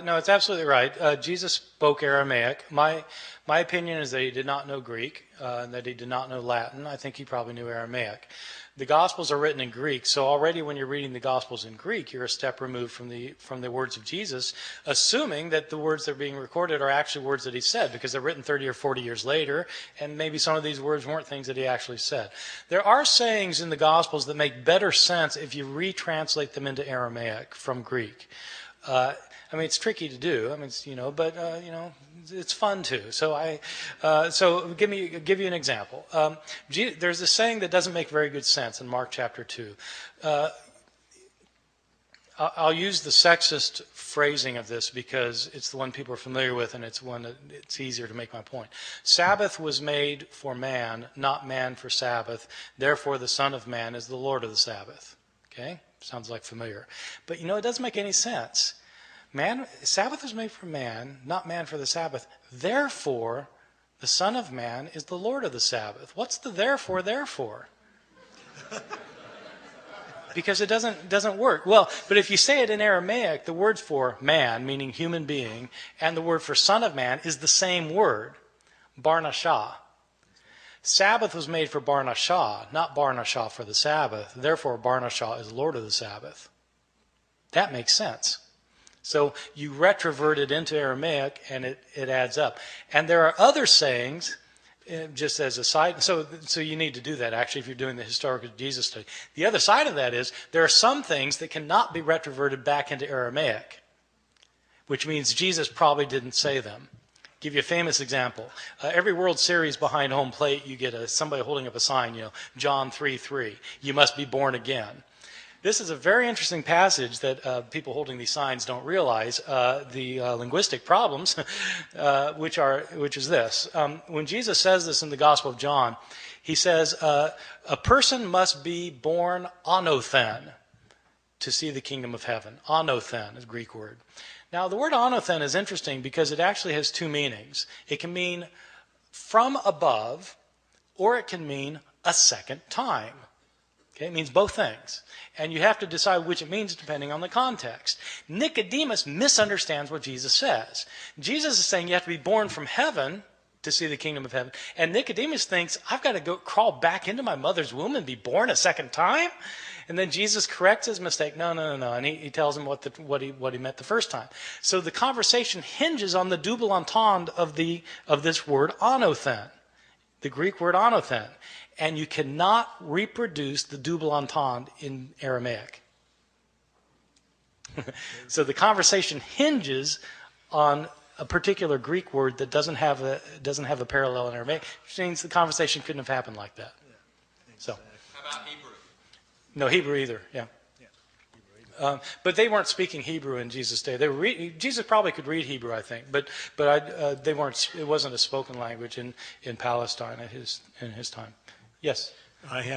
No, it's absolutely right. Jesus spoke Aramaic. My opinion is that he did not know Greek, and that he did not know Latin. I think he probably knew Aramaic. The Gospels are written in Greek, so already when you're reading the Gospels in Greek, you're a step removed from the words of Jesus, assuming that the words that are being recorded are actually words that he said, because they're written 30 or 40 years later, and maybe some of these words weren't things that he actually said. There are sayings in the Gospels that make better sense if you retranslate them into Aramaic from Greek. I mean, it's tricky to do. I mean, but it's fun too. So give you an example. There's a saying that doesn't make very good sense in Mark chapter 2. I'll use the sexist phrasing of this because it's the one people are familiar with, and it's one that it's easier to make my point. Sabbath was made for man, not man for Sabbath. Therefore, the Son of Man is the Lord of the Sabbath. Okay, sounds like familiar, but it doesn't make any sense. Sabbath was made for man, not man for the Sabbath. Therefore, the Son of Man is the Lord of the Sabbath. What's the therefore? Because it doesn't work. Well, but if you say it in Aramaic, the word for man, meaning human being, and the word for Son of Man is the same word, Barnashah. Sabbath was made for Barnashah, not Barnashah for the Sabbath. Therefore, Barnashah is Lord of the Sabbath. That makes sense. So you retrovert it into Aramaic, and it adds up. And there are other sayings, just as a side. So you need to do that, actually, if you're doing the historical Jesus study. The other side of that is there are some things that cannot be retroverted back into Aramaic, which means Jesus probably didn't say them. I'll give you a famous example. Every World Series behind home plate, you get somebody holding up a sign, John 3:3. You must be born again. This is a very interesting passage that people holding these signs don't realize the linguistic problems, which is this. When Jesus says this in the Gospel of John, he says, a person must be born anothen to see the kingdom of heaven. Anothen is a Greek word. Now, the word anothen is interesting because it actually has two meanings. It can mean from above, or it can mean a second time. Okay, it means both things. And you have to decide which it means depending on the context. Nicodemus misunderstands what Jesus says. Jesus is saying you have to be born from heaven to see the kingdom of heaven. And Nicodemus thinks, I've got to go crawl back into my mother's womb and be born a second time? And then Jesus corrects his mistake. No. And he tells him what he meant the first time. So the conversation hinges on the double entendre of this word anothen, the Greek word anothen. And you cannot reproduce the double entendre in Aramaic. So the conversation hinges on a particular Greek word that doesn't have a parallel in Aramaic, which means the conversation couldn't have happened like that. Yeah, exactly. How about Hebrew? No Hebrew either. Yeah. But they weren't speaking Hebrew in Jesus' day. Jesus probably could read Hebrew, I think, but they weren't. It wasn't a spoken language in Palestine in his time. Yes. I have